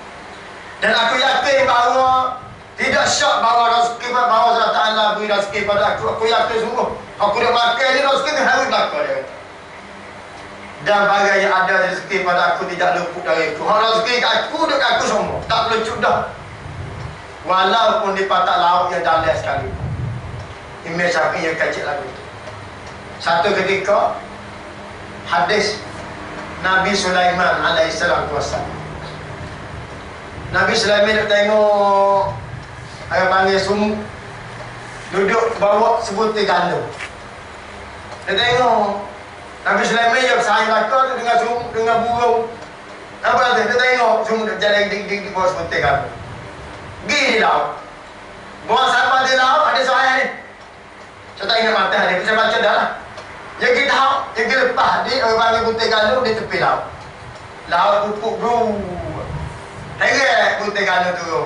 Dan aku yakin bahawa tidak syak bahawa rezeki bahawa Allah Ta'ala beri rezeki pada aku. Aku yakin sungguh. Aku dah makan ni rezeki ni harus belakang dia. Dan bagai yang ada rezeki pada aku tidak luput dari aku. Rezeki kat aku dekat aku semua. Tak perlu cudah. Walaupun di patak laut yang dalam sekali. Imam Syafi'i yang kecil lagu itu. Satu ketika hadis Nabi Sulaiman alaihissalam kuasa. Nabi Sulaiman tengok ayah panggil sumuk duduk bawa sebutir gandum. Dia tengok Nabi Sulaiman yang sayang lakar tu dengan sumuk, dengan burung. Apa dia tengok sumuk jalan dik-dik di bawah sebutir gandum. Pergi di laut. Buang sampah di laut, ada saya ni. Saya tak ingat mata dia, saya baca dah lah. Yang kita tahu, yang kita lepas dia, orang panggil butir gandum di tepi laut. Laut pupuk bro. Heret butir gandum tu.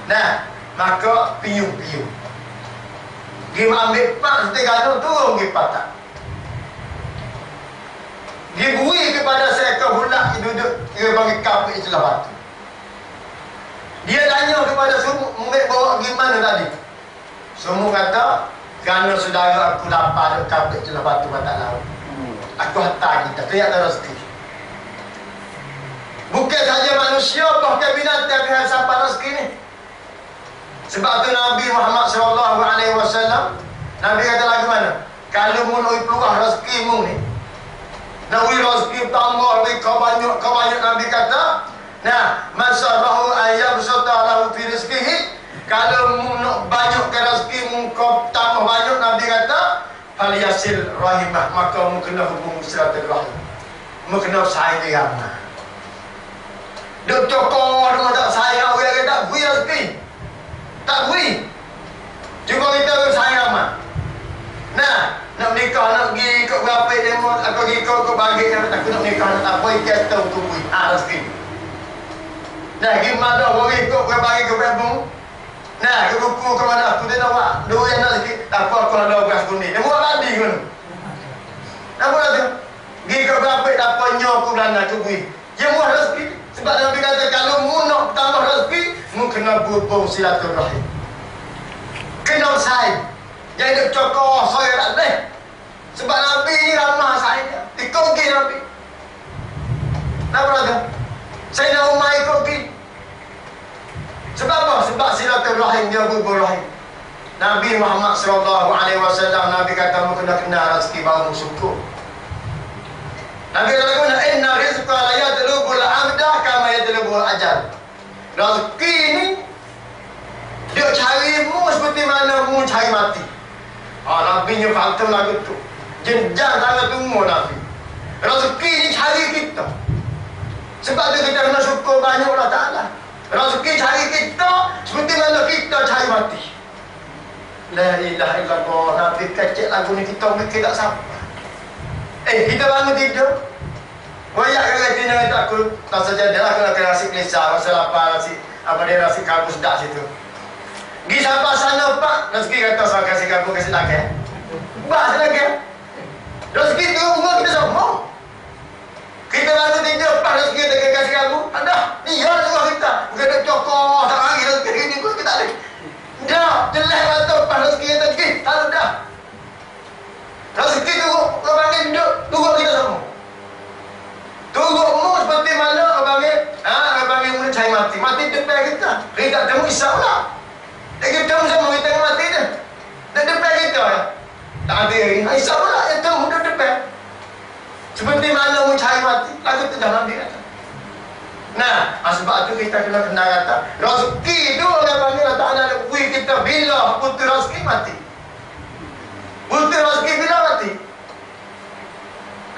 Nah, maka piu-piu. Dia ambil pak butir gandum turun pergi patah. Dia beri kepada seekor hulak yang duduk, dia panggil kapit celah batu. Dia tanya kepada sumuk, murid bawa gimana tadi? Sumuk kata, kerana saudara aku lapar duduk kapit celah batu patah laut. Aku hantar kita, kelihatan rezeki. Bukan saja manusia, bahkan binatang dengan sampai rezeki ni. Sebab tu Nabi Muhammad SAW, Nabi kata lagu mana? Kalau mu nak peluang rezeki mu ni, nak rezeki tambah lebih kau banyak Nabi kata, nah, masarahu ayam serta lahu fi rizkihi. Kalau mu nak banyakkan rezeki mu kau tambah banyak Nabi kata, fal yasil rahimah, maka mu kena hubung silaturahim. Mu kena sayang dia. Duk cokor dengan tak sayang orang kata beri rezeki. Tak beri. Cuba kita bersayang amat. Nah, nak menikah, nak pergi ikut berapa demo, aku pergi ikut bagi yang aku nak menikah, nak apa ikat tahu tu beri. Rezeki. Nah, gimana orang ikut bagi ke berapa? Nah, ke buku ke mana aku tak tahu. Dua yang nak sikit. Tak apa aku ada beras kuning. Dia buat mandi kan. Apa tu? Pergi ke berapa tak apa nyok aku belanda tu beri. Dia buat rezeki. Sebab Nabi kata kalau mu nak tambah rezeki, mu kena berhubung silaturahim. Kena sayang. Jangan duk cokor saya tak boleh. Sebab Nabi ni ramah saya. Ikut pergi Nabi. Kenapa tu? Saya nak umar ikut pergi. Sebab apa? Sebab silaturahim dia bubur rahim. Nabi Muhammad SAW, Nabi kata mu kena kenal rezeki baru syukur. Nabi kata inna rizqa la yadlubul abda kama yadlubul ajal. Rezeki ni dia cari mu seperti mana mu cari mati. Nabi nya fakta lagu tu. Jenjang sangat umur Nabi. Rezeki ni cari kita. Sebab tu kita kena syukur banyak Allah Ta'ala. Rezeki cari kita seperti mana kita cari mati. La ilaha illallah. Nabi kecil lagu ni kita mikir tak sampai. Kita bangun tidur. Banyak kali tina kita aku tak saja dia aku nak nasi kelisa, nasi lapar, nasi apa dia nasi kalbu sedap situ. Gi sampai sana pak, rezeki kata saya kasih kalbu kasih lagi. Bah lagi. Rezeki tu umur kita semua. Kita bangun tidur pak rezeki kita kasih kalbu. Ada. Iya juga kita. Bukan nak cokok tak lagi rezeki ni pun kita ada. Dah, jelas kata pak rezeki kita pergi. Tak ada. Rezeki tu orang panggil duduk tunggu kita semua. Tunggu umur seperti mana orang panggil mula cari mati. Mati depan kita. Kita tak temu insya-Allah. Kita temu sama kita mati dah. Dan depan kita ya. Tak ada insya-Allah yang temu depan. Seperti mana mu cari mati. Lagu tu dalam dia kata. Nah, sebab tu kita kena kenal kata rezeki tu orang panggil Allah Ta'ala beri kita bila putus rezeki mati. Putus rezeki bila mati.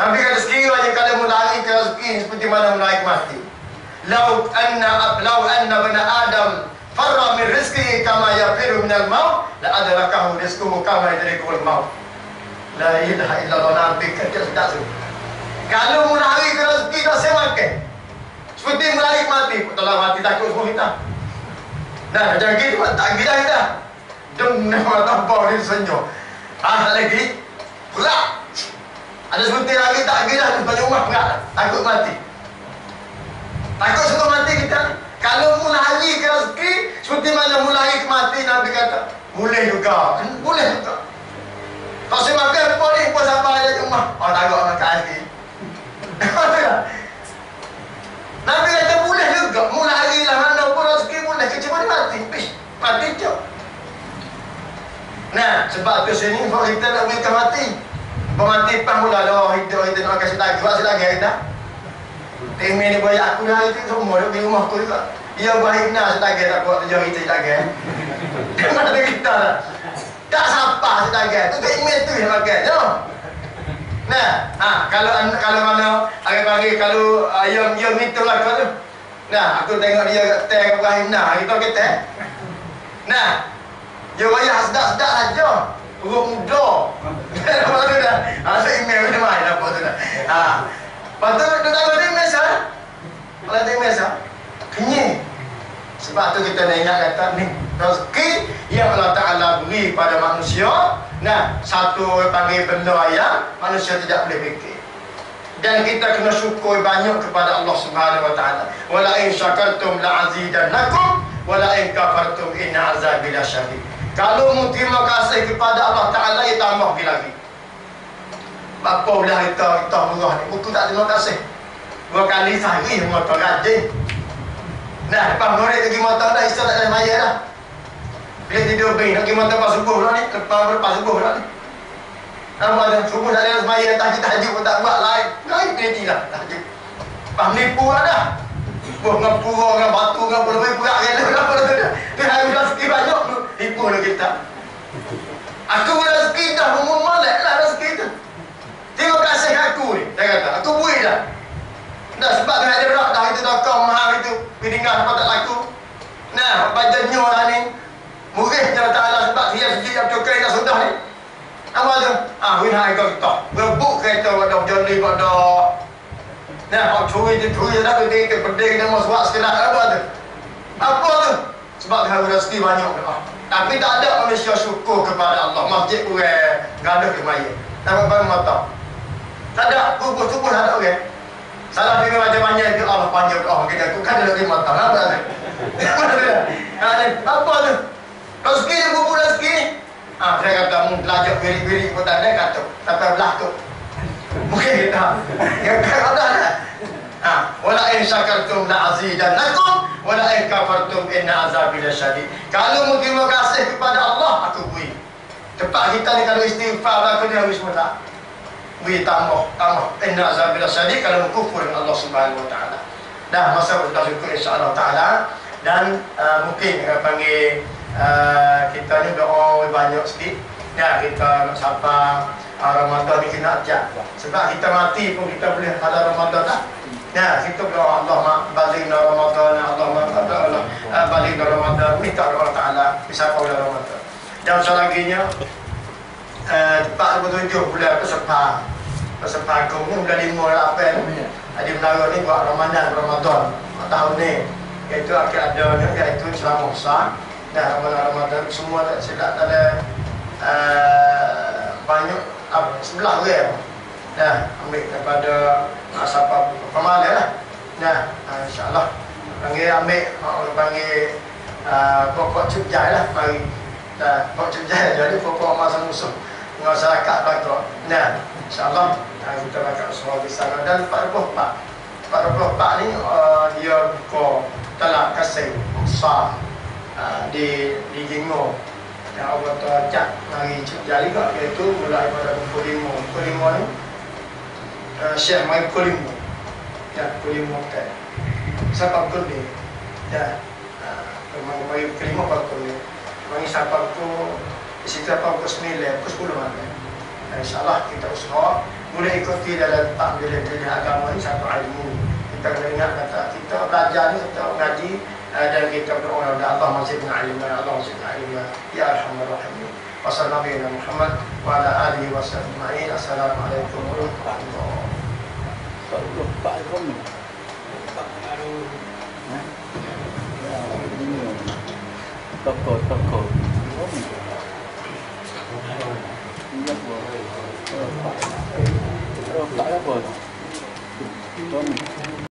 Nabi kata sekiranya kalau mulai ke rezeki seperti mana mulai mati. Lau anna bani Adam farra min rizqihi kama yafiru min al-maut la adrakahu rizquhu kama yadrikul maut. La ilaha illallah. Nabi kata sedap tu. Kalau mulai ke rezeki tak semakan. Seperti mulai mati, telah mati takut semua kita. Nah, macam gitu tak gila kita. Dem nama tampau ni senyum. Tak lagi pula. Ada seperti lagi tak gila banyak rumah enggak takut mati. Takut semua mati kita. Kalau mulai ke rezeki seperti mana mulai ke mati, Nabi kata boleh juga. Boleh juga. Tak semakan apa ni pun sampai ada rumah. Takut nak kasih. Nabi kata boleh juga. Mulai lah mana pun rezeki boleh. Kecuali mati. Mati je. Nah, sebab tu sini kalau kita nak berikan mati. Bermati pang mula dah hidup kita nak kasih lagi. Buat lagi kita. Temi ni banyak aku dah itu semua di rumah aku juga. Dia baik nak sedagi tak buat tujuh kita sedagi. Mana kita lah. Tak siapa sedagi. Tu temi tu yang pakai. Nah, kalau mana agak pagi kalau yang itu lah tu. Nah, aku tengok dia teh Ibrahim nah, kita kata. Nah, dia bayar sedap-sedap aja. Urut muda. Apa tu dah? Ada email macam mana apa tu dah. Lepas tu dia tahu dia mesa. Kalau dia mesa, kenyang. Sebab tu kita nak ingat kata ni rezeki yang Allah Ta'ala beri pada manusia. Nah, satu panggil benda yang manusia tidak boleh fikir. Dan kita kena syukur banyak kepada Allah Subhanahu Wa Ta'ala. Wala in syakartum la azidannakum wala in kafartum inna azabi lasyadid. Kalau mu terima kasih kepada Allah Ta'ala, ia tambah lagi. Bapa belah kita murah ni, buku tak terima kasih. 2 kali sehari motor rajin. Nah, lepas murid pergi motor dah, isteri tak ada maya dah. Bila tidur bing, nak pergi motor lepas subuh pula ni. Lepas subuh pula ni. Nama tu, subuh tak ada maya, tahajud pun tak buat lain. Lain pilih lah, tahajud. Lepas menipu lah dah. Dengan pura, dengan batu, dengan lebih berat kan. Kenapa tu dah? Dia harus rezeki banyak tu. Tipu lah kita. Aku rezeki dah, memulai lah rezeki tu. Terima kasih aku ni. Dia kata, aku beri dah. Dah sebab dia ada rak dah itu dah kau mahal itu. Piringan apa tak laku. Nah, baca nyo lah ni. Murih Allah Ta'ala sebab dia sejik yang cukai tak sudah ni. Apa tu? Winhai kau kita. Berebut kereta pada joli pada. Nah, kau curi dah tu dia pedih dia mau suat sekedar apa tu? Apa tu? Sebab dia ada rezeki banyak dah. Tapi tak ada manusia syukur kepada Allah. Masjid kurang gaduh ke maya. Tak apa mata. Tak ada kubur-kubur tak ada orang. Salah fikir macam-macam itu Allah panjang doa kita. Aku kan ada lagi mata. Apa tu? Apa tu? Rezeki dia kubur rezeki ni. Saya kata belajar beri-beri pun tak ada kata. Sampai belah tu. Mungkin kita. Ya kan ada. Wala in syakartum la'azidannakum wala in kafartum inna azabi lasyadid. Kalau terima kasih kepada Allah, aku beri. Tempat kita ni kalau istighfar aku ni habis mula. Beri tambah. Inna azabi lasyadid kalau kufur dengan Allah Subhanahu wa taala. Dah masa kita syukur insya-Allah taala dan mungkin panggil kita ni doa banyak sikit. Ya, kita nak sapa Ramadan ni kena ajak. Sebab kita mati pun kita boleh pada Ramadan lah. Ya, kita berdoa Allah baligna Ramadan, Allah baligna Ramadan, minta Allah Taala bisa pada Ramadan. Dan selaginya 47 bulan Pesepah Agung ni bulan 5 April. Ada menara ni buat Ramadan tahun ni. Iaitu akan ada iaitu selama besar. Dan Ramadan semua tidak ada banyak sebelah rel. Nah, ambil daripada siapa pemalas lah. Nah, insya-Allah ambil orang panggil pokok cujai lah mari. Nah, pokok cujai jadi pokok masa musuh masyarakat bakar. Nah, insya-Allah kita bakal semua di sana dan 44 ni dia buka talak kasih besar di Jinggo. Yang Allah Ta'ala mari cujai juga iaitu mulai pada pukul 5 ni Syekh mai pukul 5. Ya, pukul 5 kan. Sampai pukul ni. Ya. Mai pukul 5 pukul ni. Mai sampai pukul di situ pukul 9, pukul 10 malam. InsyaAllah kita usaha boleh ikuti dalam takbiran agama ni satu ilmu. Kita kena ingat kata kita belajar ni kita ngaji dan kita berdoa kepada Allah mazidna ilma, Allah mazidna ilma. Ya Arhamar Rahimin. Wassalamualaikum warahmatullahi Muhammad wa ala alihi wasallam. Assalamualaikum warahmatullahi wabarakatuh. Pak Romi. Toko. Pak apa? Romi.